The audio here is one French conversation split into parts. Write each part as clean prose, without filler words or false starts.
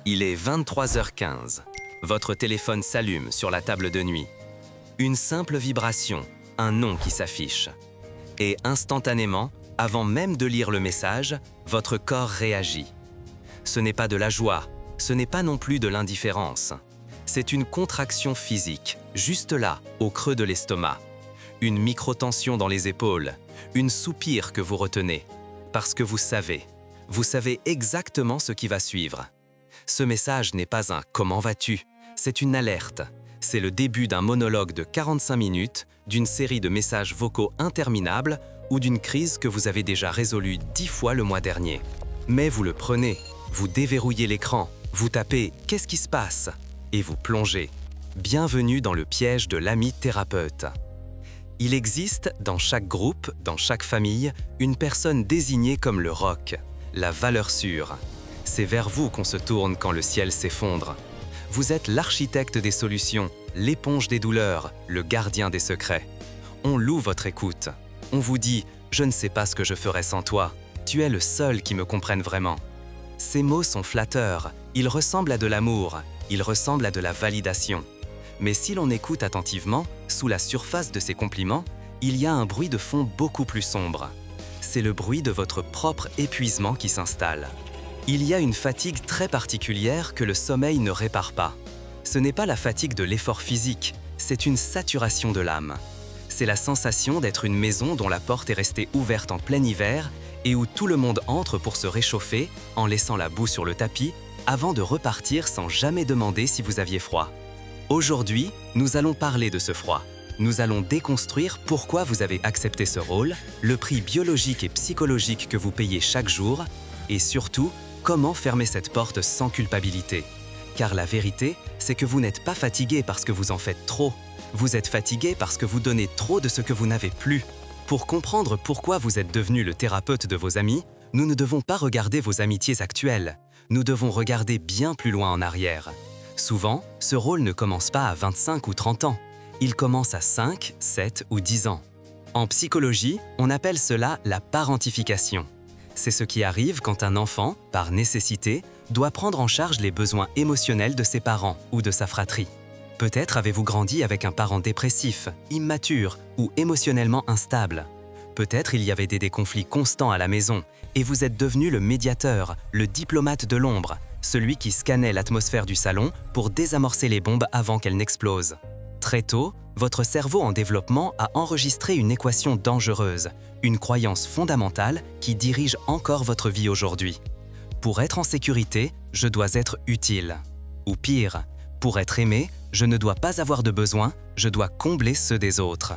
Il est 23h15. Votre téléphone s'allume sur la table de nuit. Une simple vibration, un nom qui s'affiche. Et instantanément, avant même de lire le message, votre corps réagit. Ce n'est pas de la joie, ce n'est pas non plus de l'indifférence. C'est une contraction physique, juste là, au creux de l'estomac. Une microtension dans les épaules, une soupir que vous retenez. Parce que vous savez exactement ce qui va suivre. Ce message n'est pas un « comment vas-tu ?» c'est une alerte. C'est le début d'un monologue de 45 minutes, d'une série de messages vocaux interminables ou d'une crise que vous avez déjà résolue 10 fois le mois dernier. Mais vous le prenez, vous déverrouillez l'écran, vous tapez « qu'est-ce qui se passe ?» et vous plongez. Bienvenue dans le piège de l'ami thérapeute. Il existe, dans chaque groupe, dans chaque famille, une personne désignée comme le roc, la valeur sûre. C'est vers vous qu'on se tourne quand le ciel s'effondre. Vous êtes l'architecte des solutions, l'éponge des douleurs, le gardien des secrets. On loue votre écoute. On vous dit « je ne sais pas ce que je ferais sans toi, tu es le seul qui me comprenne vraiment ». Ces mots sont flatteurs, ils ressemblent à de l'amour, ils ressemblent à de la validation. Mais si l'on écoute attentivement, sous la surface de ces compliments, il y a un bruit de fond beaucoup plus sombre. C'est le bruit de votre propre épuisement qui s'installe. Il y a une fatigue très particulière que le sommeil ne répare pas. Ce n'est pas la fatigue de l'effort physique, c'est une saturation de l'âme. C'est la sensation d'être une maison dont la porte est restée ouverte en plein hiver et où tout le monde entre pour se réchauffer en laissant la boue sur le tapis avant de repartir sans jamais demander si vous aviez froid. Aujourd'hui, nous allons parler de ce froid. Nous allons déconstruire pourquoi vous avez accepté ce rôle, le prix biologique et psychologique que vous payez chaque jour et surtout, comment fermer cette porte sans culpabilité? Car la vérité, c'est que vous n'êtes pas fatigué parce que vous en faites trop. Vous êtes fatigué parce que vous donnez trop de ce que vous n'avez plus. Pour comprendre pourquoi vous êtes devenu le thérapeute de vos amis, nous ne devons pas regarder vos amitiés actuelles. Nous devons regarder bien plus loin en arrière. Souvent, ce rôle ne commence pas à 25 ou 30 ans. Il commence à 5, 7 ou 10 ans. En psychologie, on appelle cela la parentification. C'est ce qui arrive quand un enfant, par nécessité, doit prendre en charge les besoins émotionnels de ses parents ou de sa fratrie. Peut-être avez-vous grandi avec un parent dépressif, immature ou émotionnellement instable. Peut-être il y avait des conflits constants à la maison et vous êtes devenu le médiateur, le diplomate de l'ombre, celui qui scannait l'atmosphère du salon pour désamorcer les bombes avant qu'elles n'explosent. Très tôt, votre cerveau en développement a enregistré une équation dangereuse, une croyance fondamentale qui dirige encore votre vie aujourd'hui. Pour être en sécurité, je dois être utile. Ou pire, pour être aimé, je ne dois pas avoir de besoins, je dois combler ceux des autres.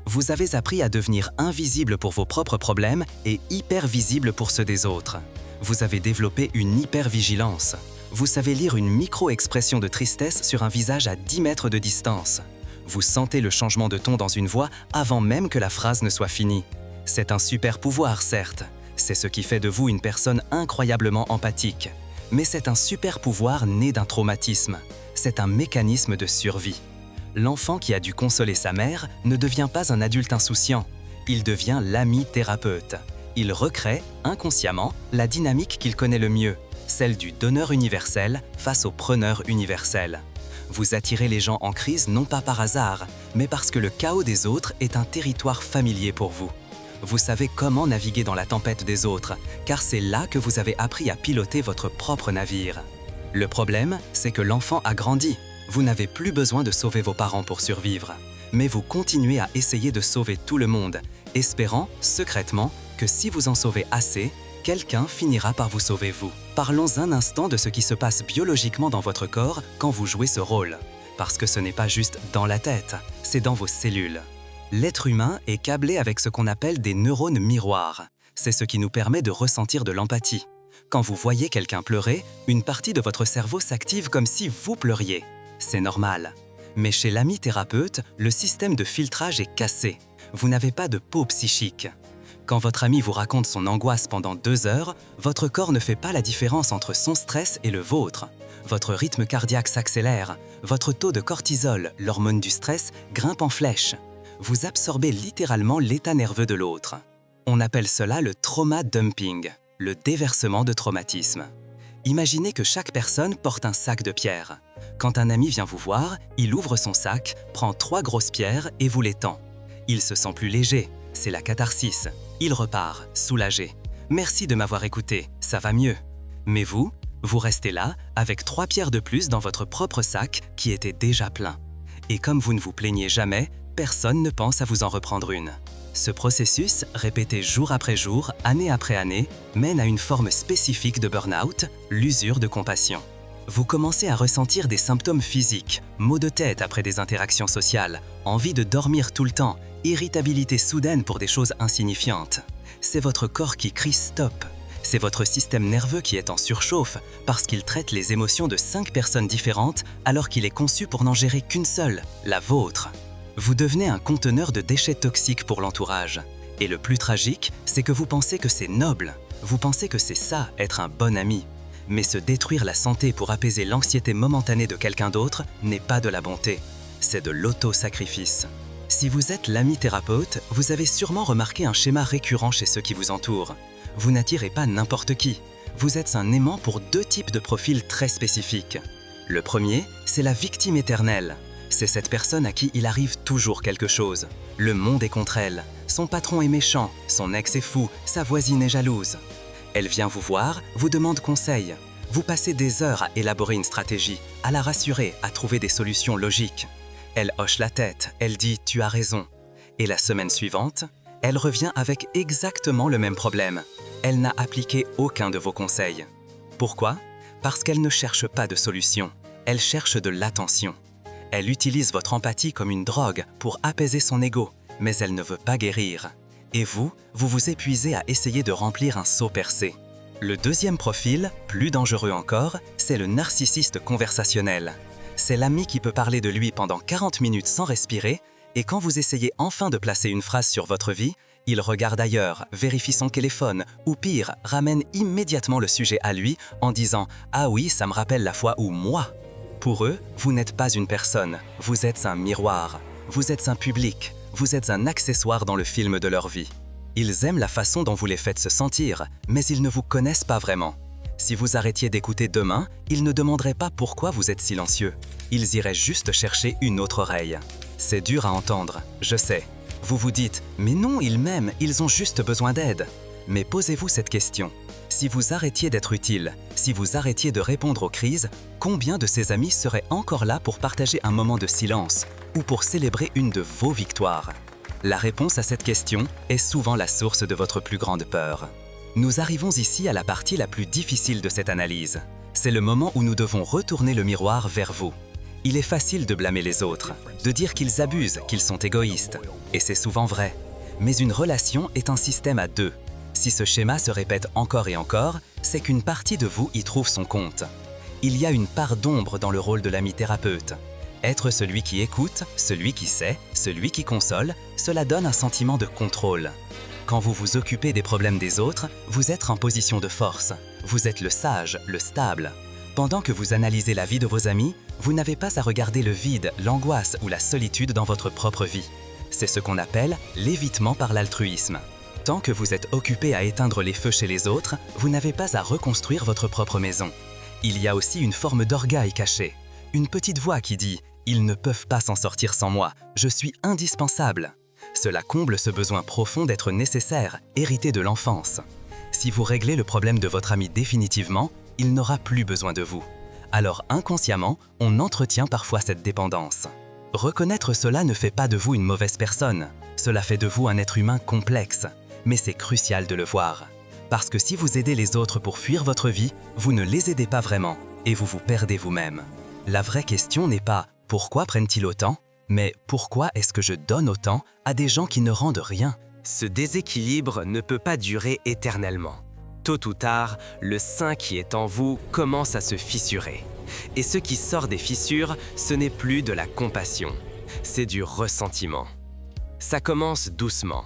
Vous avez appris à devenir invisible pour vos propres problèmes et hyper visible pour ceux des autres. Vous avez développé une hypervigilance. Vous savez lire une micro-expression de tristesse sur un visage à 10 mètres de distance. Vous sentez le changement de ton dans une voix avant même que la phrase ne soit finie. C'est un super pouvoir, certes. C'est ce qui fait de vous une personne incroyablement empathique. Mais c'est un super pouvoir né d'un traumatisme. C'est un mécanisme de survie. L'enfant qui a dû consoler sa mère ne devient pas un adulte insouciant. Il devient l'ami thérapeute. Il recrée, inconsciemment, la dynamique qu'il connaît le mieux, celle du donneur universel face au preneur universel. Vous attirez les gens en crise non pas par hasard, mais parce que le chaos des autres est un territoire familier pour vous. Vous savez comment naviguer dans la tempête des autres, car c'est là que vous avez appris à piloter votre propre navire. Le problème, c'est que l'enfant a grandi. Vous n'avez plus besoin de sauver vos parents pour survivre. Mais vous continuez à essayer de sauver tout le monde, espérant, secrètement, que si vous en sauvez assez, quelqu'un finira par vous sauver vous. Parlons un instant de ce qui se passe biologiquement dans votre corps quand vous jouez ce rôle. Parce que ce n'est pas juste dans la tête, c'est dans vos cellules. L'être humain est câblé avec ce qu'on appelle des neurones miroirs. C'est ce qui nous permet de ressentir de l'empathie. Quand vous voyez quelqu'un pleurer, une partie de votre cerveau s'active comme si vous pleuriez. C'est normal. Mais chez l'ami thérapeute, le système de filtrage est cassé. Vous n'avez pas de peau psychique. Quand votre ami vous raconte son angoisse pendant 2 heures, votre corps ne fait pas la différence entre son stress et le vôtre. Votre rythme cardiaque s'accélère, votre taux de cortisol, l'hormone du stress, grimpe en flèche. Vous absorbez littéralement l'état nerveux de l'autre. On appelle cela le trauma dumping, le déversement de traumatisme. Imaginez que chaque personne porte un sac de pierres. Quand un ami vient vous voir, il ouvre son sac, prend 3 grosses pierres et vous les tend. Il se sent plus léger, c'est la catharsis. Il repart, soulagé. Merci de m'avoir écouté, ça va mieux. Mais vous restez là avec 3 pierres de plus dans votre propre sac qui était déjà plein. Et comme vous ne vous plaignez jamais, personne ne pense à vous en reprendre une. Ce processus, répété jour après jour, année après année, mène à une forme spécifique de burn-out, l'usure de compassion. Vous commencez à ressentir des symptômes physiques, maux de tête après des interactions sociales, envie de dormir tout le temps, irritabilité soudaine pour des choses insignifiantes. C'est votre corps qui crie stop. C'est votre système nerveux qui est en surchauffe parce qu'il traite les émotions de 5 personnes différentes alors qu'il est conçu pour n'en gérer qu'une seule, la vôtre. Vous devenez un conteneur de déchets toxiques pour l'entourage. Et le plus tragique, c'est que vous pensez que c'est noble. Vous pensez que c'est ça, être un bon ami. Mais se détruire la santé pour apaiser l'anxiété momentanée de quelqu'un d'autre n'est pas de la bonté. C'est de l'auto-sacrifice. Si vous êtes l'ami thérapeute, vous avez sûrement remarqué un schéma récurrent chez ceux qui vous entourent. Vous n'attirez pas n'importe qui. Vous êtes un aimant pour 2 types de profils très spécifiques. Le premier, c'est la victime éternelle. C'est cette personne à qui il arrive toujours quelque chose. Le monde est contre elle. Son patron est méchant, son ex est fou, sa voisine est jalouse. Elle vient vous voir, vous demande conseil. Vous passez des heures à élaborer une stratégie, à la rassurer, à trouver des solutions logiques. Elle hoche la tête, elle dit « tu as raison ». Et la semaine suivante, elle revient avec exactement le même problème. Elle n'a appliqué aucun de vos conseils. Pourquoi? Parce qu'elle ne cherche pas de solution. Elle cherche de l'attention. Elle utilise votre empathie comme une drogue pour apaiser son ego, mais elle ne veut pas guérir. Et vous vous épuisez à essayer de remplir un seau percé. Le deuxième profil, plus dangereux encore, c'est le narcissiste conversationnel. C'est l'ami qui peut parler de lui pendant 40 minutes sans respirer, et quand vous essayez enfin de placer une phrase sur votre vie, il regarde ailleurs, vérifie son téléphone, ou pire, ramène immédiatement le sujet à lui en disant « Ah oui, ça me rappelle la fois où moi ». Pour eux, vous n'êtes pas une personne, vous êtes un miroir, vous êtes un public, vous êtes un accessoire dans le film de leur vie. Ils aiment la façon dont vous les faites se sentir, mais ils ne vous connaissent pas vraiment. Si vous arrêtiez d'écouter demain, ils ne demanderaient pas pourquoi vous êtes silencieux. Ils iraient juste chercher une autre oreille. C'est dur à entendre, je sais. Vous vous dites « Mais non, ils m'aiment, ils ont juste besoin d'aide ». Mais posez-vous cette question. Si vous arrêtiez d'être utile, si vous arrêtiez de répondre aux crises, combien de ces amis seraient encore là pour partager un moment de silence ou pour célébrer une de vos victoires? La réponse à cette question est souvent la source de votre plus grande peur. Nous arrivons ici à la partie la plus difficile de cette analyse. C'est le moment où nous devons retourner le miroir vers vous. Il est facile de blâmer les autres, de dire qu'ils abusent, qu'ils sont égoïstes. Et c'est souvent vrai. Mais une relation est un système à 2. Si ce schéma se répète encore et encore, c'est qu'une partie de vous y trouve son compte. Il y a une part d'ombre dans le rôle de l'ami thérapeute. Être celui qui écoute, celui qui sait, celui qui console, cela donne un sentiment de contrôle. Quand vous vous occupez des problèmes des autres, vous êtes en position de force. Vous êtes le sage, le stable. Pendant que vous analysez la vie de vos amis, vous n'avez pas à regarder le vide, l'angoisse ou la solitude dans votre propre vie. C'est ce qu'on appelle l'évitement par l'altruisme. Tant que vous êtes occupé à éteindre les feux chez les autres, vous n'avez pas à reconstruire votre propre maison. Il y a aussi une forme d'orgueil caché. Une petite voix qui dit « Ils ne peuvent pas s'en sortir sans moi, je suis indispensable ». Cela comble ce besoin profond d'être nécessaire, hérité de l'enfance. Si vous réglez le problème de votre ami définitivement, il n'aura plus besoin de vous. Alors inconsciemment, on entretient parfois cette dépendance. Reconnaître cela ne fait pas de vous une mauvaise personne. Cela fait de vous un être humain complexe. Mais c'est crucial de le voir. Parce que si vous aidez les autres pour fuir votre vie, vous ne les aidez pas vraiment et vous vous perdez vous-même. La vraie question n'est pas « Pourquoi prennent-ils autant ?» mais « Pourquoi est-ce que je donne autant à des gens qui ne rendent rien ?» Ce déséquilibre ne peut pas durer éternellement. Tôt ou tard, le saint qui est en vous commence à se fissurer. Et ce qui sort des fissures, ce n'est plus de la compassion, c'est du ressentiment. Ça commence doucement.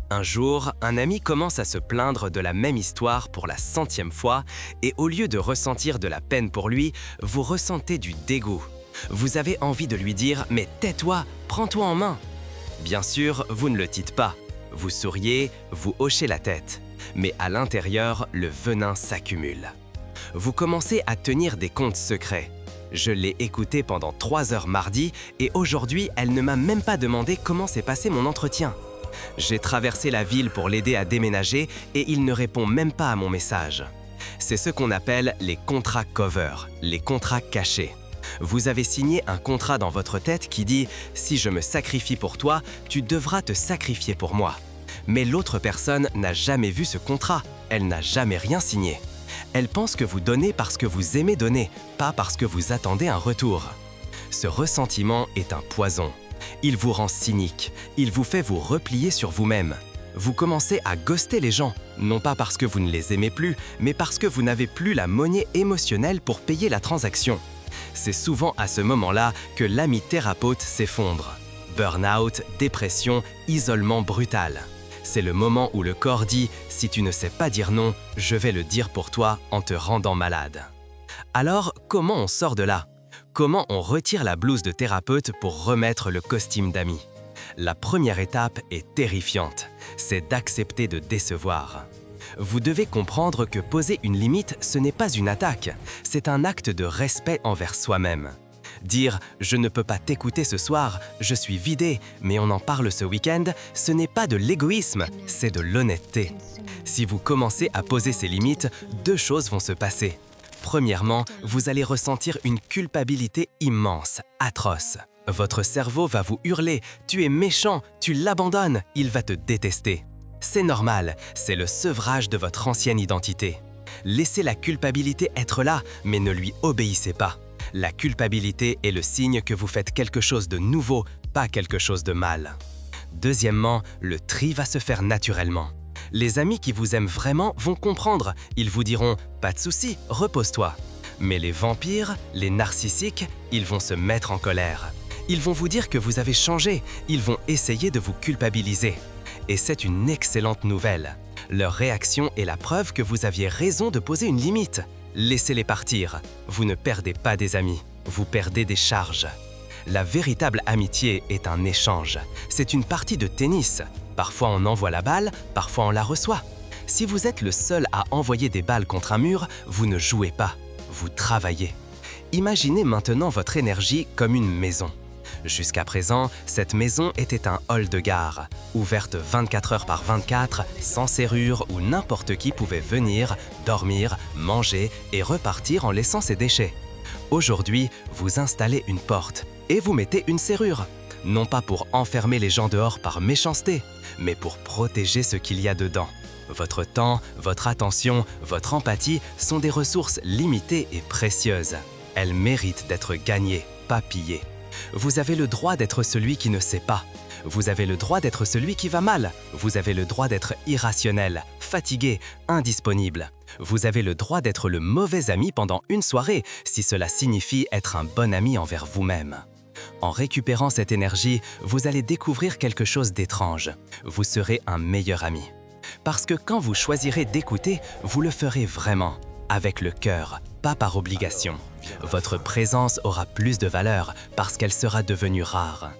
Un jour, un ami commence à se plaindre de la même histoire pour la 100e fois et au lieu de ressentir de la peine pour lui, vous ressentez du dégoût. Vous avez envie de lui dire « Mais tais-toi, prends-toi en main !» Bien sûr, vous ne le dites pas. Vous souriez, vous hochez la tête. Mais à l'intérieur, le venin s'accumule. Vous commencez à tenir des comptes secrets. Je l'ai écoutée pendant 3 heures mardi et aujourd'hui, elle ne m'a même pas demandé comment s'est passé mon entretien. J'ai traversé la ville pour l'aider à déménager et il ne répond même pas à mon message. C'est ce qu'on appelle les contrats cover, les contrats cachés. Vous avez signé un contrat dans votre tête qui dit « Si je me sacrifie pour toi, tu devras te sacrifier pour moi ». Mais l'autre personne n'a jamais vu ce contrat, elle n'a jamais rien signé. Elle pense que vous donnez parce que vous aimez donner, pas parce que vous attendez un retour. Ce ressentiment est un poison. Il vous rend cynique, il vous fait vous replier sur vous-même. Vous commencez à ghoster les gens, non pas parce que vous ne les aimez plus, mais parce que vous n'avez plus la monnaie émotionnelle pour payer la transaction. C'est souvent à ce moment-là que l'ami thérapeute s'effondre. Burn-out, dépression, isolement brutal. C'est le moment où le corps dit « Si tu ne sais pas dire non, je vais le dire pour toi en te rendant malade ». Alors, comment on sort de là? Comment on retire la blouse de thérapeute pour remettre le costume d'ami? La première étape est terrifiante, c'est d'accepter de décevoir. Vous devez comprendre que poser une limite, ce n'est pas une attaque, c'est un acte de respect envers soi-même. Dire « je ne peux pas t'écouter ce soir, je suis vidé, mais on en parle ce week-end », ce n'est pas de l'égoïsme, c'est de l'honnêteté. Si vous commencez à poser ces limites, 2 choses vont se passer. Premièrement, vous allez ressentir une culpabilité immense, atroce. Votre cerveau va vous hurler « tu es méchant, tu l'abandonnes, il va te détester ». C'est normal, c'est le sevrage de votre ancienne identité. Laissez la culpabilité être là, mais ne lui obéissez pas. La culpabilité est le signe que vous faites quelque chose de nouveau, pas quelque chose de mal. Deuxièmement, le tri va se faire naturellement. Les amis qui vous aiment vraiment vont comprendre. Ils vous diront « pas de souci, repose-toi ». Mais les vampires, les narcissiques, ils vont se mettre en colère. Ils vont vous dire que vous avez changé, ils vont essayer de vous culpabiliser. Et c'est une excellente nouvelle. Leur réaction est la preuve que vous aviez raison de poser une limite. Laissez-les partir. Vous ne perdez pas des amis, vous perdez des charges. La véritable amitié est un échange. C'est une partie de tennis. Parfois on envoie la balle, parfois on la reçoit. Si vous êtes le seul à envoyer des balles contre un mur, vous ne jouez pas, vous travaillez. Imaginez maintenant votre énergie comme une maison. Jusqu'à présent, cette maison était un hall de gare, ouverte 24 heures par 24, sans serrure où n'importe qui pouvait venir, dormir, manger et repartir en laissant ses déchets. Aujourd'hui, vous installez une porte et vous mettez une serrure. Non pas pour enfermer les gens dehors par méchanceté, mais pour protéger ce qu'il y a dedans. Votre temps, votre attention, votre empathie sont des ressources limitées et précieuses. Elles méritent d'être gagnées, pas pillées. Vous avez le droit d'être celui qui ne sait pas. Vous avez le droit d'être celui qui va mal. Vous avez le droit d'être irrationnel, fatigué, indisponible. Vous avez le droit d'être le mauvais ami pendant une soirée si cela signifie être un bon ami envers vous-même. En récupérant cette énergie, vous allez découvrir quelque chose d'étrange. Vous serez un meilleur ami. Parce que quand vous choisirez d'écouter, vous le ferez vraiment, avec le cœur, pas par obligation. Votre présence aura plus de valeur parce qu'elle sera devenue rare.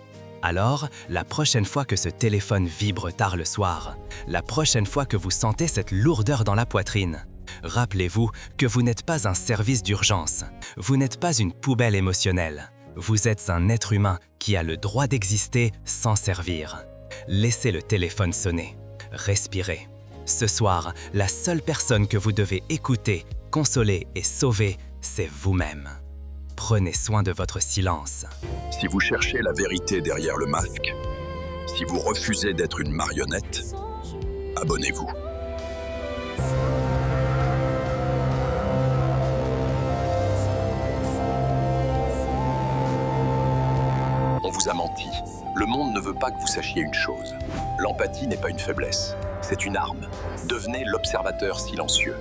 Alors, la prochaine fois que ce téléphone vibre tard le soir, la prochaine fois que vous sentez cette lourdeur dans la poitrine, rappelez-vous que vous n'êtes pas un service d'urgence, vous n'êtes pas une poubelle émotionnelle. Vous êtes un être humain qui a le droit d'exister sans servir. Laissez le téléphone sonner. Respirez. Ce soir, la seule personne que vous devez écouter, consoler et sauver, c'est vous-même. Prenez soin de votre silence. Si vous cherchez la vérité derrière le masque, si vous refusez d'être une marionnette, abonnez-vous. On vous a menti. Le monde ne veut pas que vous sachiez une chose. L'empathie n'est pas une faiblesse, c'est une arme. Devenez l'observateur silencieux.